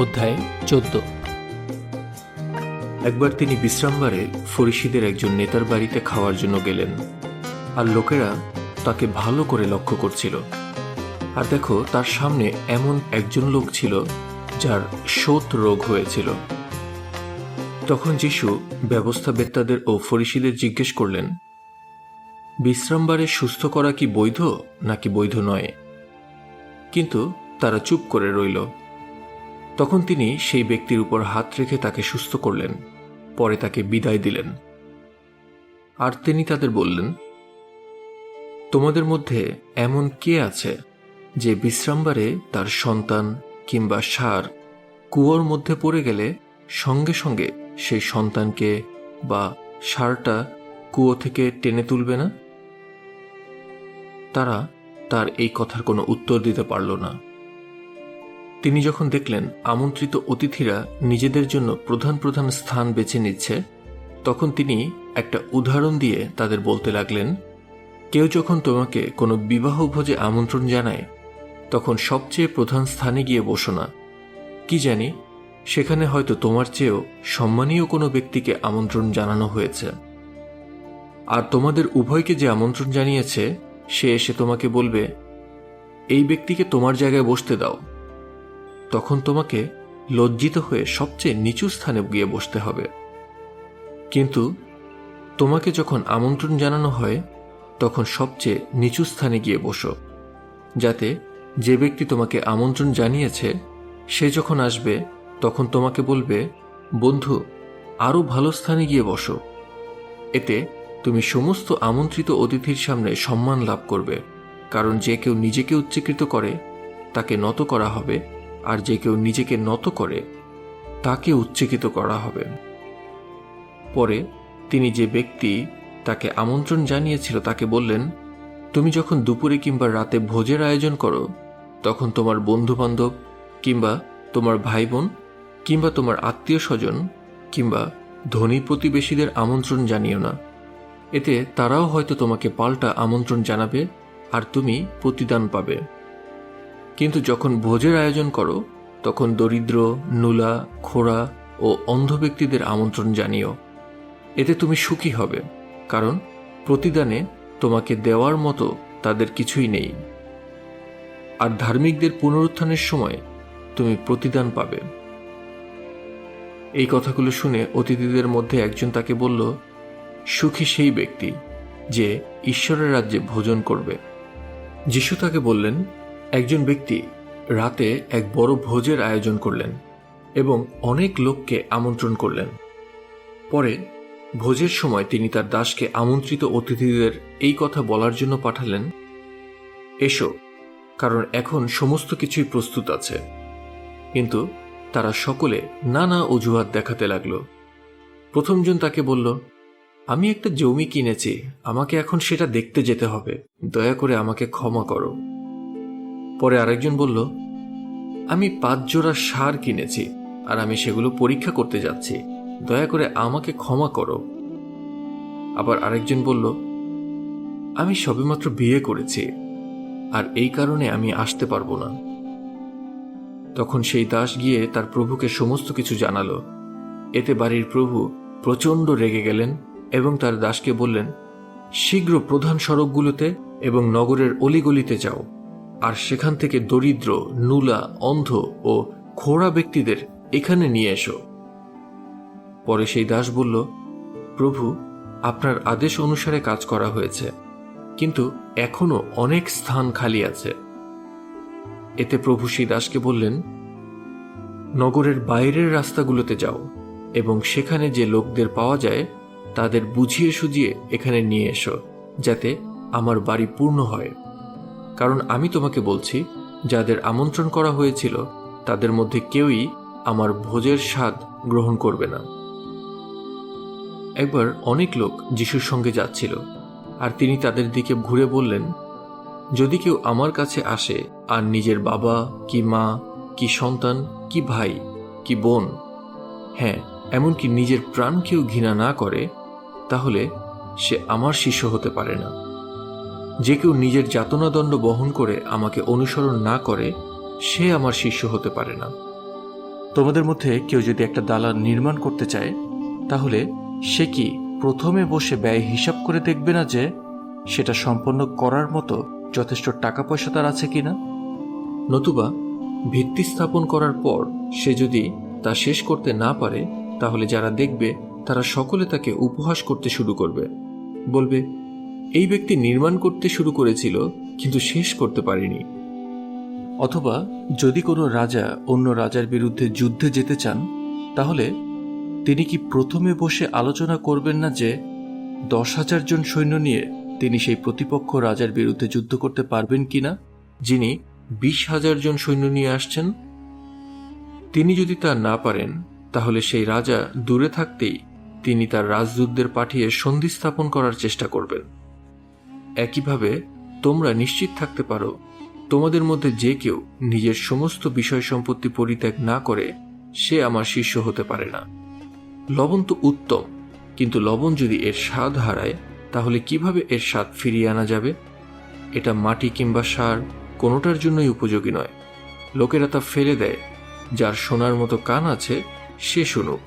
অধ্যায় 14। একবার তিনি বিশ্রামবারে ফরিসীদের একজন নেতার বাড়িতে খাওয়ার জন্য গেলেন, আর লোকেরা তাকে ভালো করে লক্ষ্য করছিল। আর দেখো, তার সামনে এমন একজন লোক ছিল যার শোথ রোগ হয়েছিল। তখন যিশু ব্যবস্থাবেত্তাদের ও ফরিসীদের জিজ্ঞেস করলেন, বিশ্রামবারে সুস্থ করা কি বৈধ নাকি বৈধ নয়? কিন্তু তারা চুপ করে রইল। তখন তিনি সেই ব্যক্তির উপর হাত রেখে তাকে সুস্থ করলেন, পরে তাকে বিদায় দিলেন। আর তিনি তাদের বললেন, তোমাদের মধ্যে এমন কে আছে যে বিশ্রামবারে তার সন্তান কিংবা ষাঁড় কুয়োর মধ্যে পড়ে গেলে সঙ্গে সঙ্গে সেই সন্তানকে বা ষাঁড়টা কুয়ো থেকে টেনে তুলবে না? তারা তার এই কথার কোনো উত্তর দিতে পারল না। তিনি যখন দেখলেন আমন্ত্রিত অতিথিরা নিজেদের জন্য প্রধান প্রধান স্থান বেছে নিচ্ছে, তখন তিনি একটা উদাহরণ দিয়ে তাদের বলতে লাগলেন, কেউ যখন তোমাকে কোনো বিবাহ ভোজে আমন্ত্রণ জানায়, তখন সবচেয়ে প্রধান স্থানে গিয়ে বসো না। কি জানি, সেখানে হয়তো তোমার চেয়েও সম্মানীয় কোনো ব্যক্তিকে আমন্ত্রণ জানানো হয়েছে। আর তোমাদের উভয়কে যে আমন্ত্রণ জানিয়েছে সে এসে তোমাকে বলবে, এই ব্যক্তিকে তোমার জায়গায় বসতে দাও। তখন তোমাকে লজ্জিত হয়ে সবচেয়ে নিচু স্থানে গিয়ে বসতে হবে। কিন্তু তোমাকে যখন আমন্ত্রণ জানানো হয়, তখন সবচেয়ে নিচু স্থানে গিয়ে বসো, যাতে যে ব্যক্তি তোমাকে আমন্ত্রণ জানিয়েছে সে যখন আসবে তখন তোমাকে বলবে, বন্ধু, আরও ভালো স্থানে গিয়ে বসো। এতে তুমি সমস্ত আমন্ত্রিত অতিথির সামনে সম্মান লাভ করবে, কারণ যে কেউ নিজেকে উচ্চীকৃত করে তাকে নত করা হবে, আর যে কেউ নিজেকে নত করে তাকে উচ্চকিত করা হবে। পরে তিনি যে ব্যক্তি তাকে আমন্ত্রণ জানিয়েছিল তাকে বললেন, তুমি যখন দুপুরে কিংবা রাতে ভোজের আয়োজন করো, তখন তোমার বন্ধু বান্ধব কিংবা তোমার ভাই বোন কিংবা তোমার আত্মীয় স্বজন কিংবা ধনী প্রতিবেশীদের আমন্ত্রণ জানিও না। এতে তারাও হয়তো তোমাকে পাল্টা আমন্ত্রণ জানাবে আর তুমি প্রতিদান পাবে। কিন্তু যখন ভোজের আয়োজন করো, তখন দরিদ্র, নুলা, খোড়া ও অন্ধ ব্যক্তিদের আমন্ত্রণ জানিও। এতে তুমি সুখী হবে, কারণ প্রতিদানে তোমাকে দেওয়ার মতো তাদের কিছুই নেই। আর ধার্মিকদের পুনরুত্থানের সময় তুমি প্রতিদান পাবে। এই কথাগুলো শুনে অতিথিদের মধ্যে একজন তাকে বলল, সুখী সেই ব্যক্তি যে ঈশ্বরের রাজ্যে ভোজন করবে। যিশু তাকে বললেন, একজন ব্যক্তি রাতে এক বড় ভোজের আয়োজন করলেন এবং অনেক লোককে আমন্ত্রণ করলেন। পরে ভোজের সময় তিনি তার দাসকে আমন্ত্রিত অতিথিদের এই কথা বলার জন্য পাঠালেন, এসো, কারণ এখন সমস্ত কিছুই প্রস্তুত আছে। কিন্তু তারা সকলে নানা অজুহাত দেখাতে লাগল। প্রথমজন তাকে বলল, আমি একটা জমি কিনেছি, আমাকে এখন সেটা দেখতে যেতে হবে, দয়া করে আমাকে ক্ষমা করো। পরে আরেকজন বলল, আমি 5 জোড়া ষাঁড় কিনেছি আর আমি সেগুলো পরীক্ষা করতে যাচ্ছি, দয়া করে আমাকে ক্ষমা করো। আবার আরেকজন বলল, আমি সবেমাত্র বিয়ে করেছি আর এই কারণে আমি আসতে পারবো না। তখন সেই দাস গিয়ে তার প্রভুকে সমস্ত কিছু জানালো। এতে বাড়ির প্রভু প্রচণ্ড রেগে গেলেন এবং তার দাসকে বললেন, শীঘ্র প্রধান সড়কগুলোতে এবং নগরের অলিগলিতে যাও, আর সেখান থেকে দরিদ্র, নুলা, অন্ধ ও খোড়া ব্যক্তিদের এখানে নিয়ে এসো। পরে সেই দাস বলল, প্রভু, আপনার আদেশ অনুসারে কাজ করা হয়েছে, কিন্তু এখনো অনেক স্থান খালি আছে। এতে প্রভু সেই দাসকে বললেন, নগরের বাইরের রাস্তাগুলোতে যাও এবং সেখানে যে লোকদের পাওয়া যায় তাদের বুঝিয়ে সুঝিয়ে এখানে নিয়ে এসো, যাতে আমার বাড়ি পূর্ণ হয়। কারণ আমি তোমাকে বলছি, যাদের আমন্ত্রণ করা হয়েছিল তাদের মধ্যে কেউই আমার ভোজের স্বাদ গ্রহণ করবে না। একবার অনেক লোক যিশুর সঙ্গে যাচ্ছিল, আর তিনি তাদের দিকে ঘুরে বললেন, যদি কেউ আমার কাছে আসে আর নিজের বাবা কি মা কি সন্তান কি ভাই কি বোন, হ্যাঁ, এমনকি নিজের প্রাণকেও ঘৃণা না করে, তাহলে সে আমার শিষ্য হতে পারে না। যে কেউ নিজের যাতনাদণ্ড বহন করে আমাকে অনুসরণ না করে, সে আমার শিষ্য হতে পারে না। তোমাদের মধ্যে কেউ যদি একটা দালান নির্মাণ করতে চায়, তাহলে সে কি প্রথমে বসে ব্যয় হিসাব করে দেখবে না যে সেটা সম্পন্ন করার মতো যথেষ্ট টাকা পয়সা তার আছে কিনা? নতুবা ভিত্তি স্থাপন করার পর সে যদি তা শেষ করতে না পারে, তাহলে যারা দেখবে তারা সকলে তাকে উপহাস করতে শুরু করবে, বলবে, এই ব্যক্তি নির্মাণ করতে শুরু করেছিল কিন্তু শেষ করতে পারেনি। অথবা যদি কোনো রাজা অন্য রাজার বিরুদ্ধে যুদ্ধে যেতে চান, তাহলে তিনি কি প্রথমে বসে আলোচনা করবেন না যে 10,000 জন সৈন্য নিয়ে তিনি সেই প্রতিপক্ষ রাজার বিরুদ্ধে যুদ্ধ করতে পারবেন কিনা, যিনি 20,000 জন সৈন্য নিয়ে আসছেন? তিনি যদি তা না পারেন, তাহলে সেই রাজা দূরে থাকতেই তিনি তার রাজদূতদের পাঠিয়ে সন্ধি স্থাপন করার চেষ্টা করবেন। একইভাবে তোমরা নিশ্চিত থাকতে পারো, তোমাদের মধ্যে যে কেউ নিজের সমস্ত বিষয় সম্পত্তি পরিত্যাগ না করে সে আমার শিষ্য হতে পারে না। লবণ তো উত্তম, কিন্তু লবণ যদি এর স্বাদ হারায়, তাহলে কিভাবে এর স্বাদ ফিরিয়ে আনা যাবে? এটা মাটি কিংবা সার কোনোটার জন্যই উপযোগী নয়। লোকেরা তা ফেলে দেয়। যার শোনার মতো কান আছে সে শুনুক।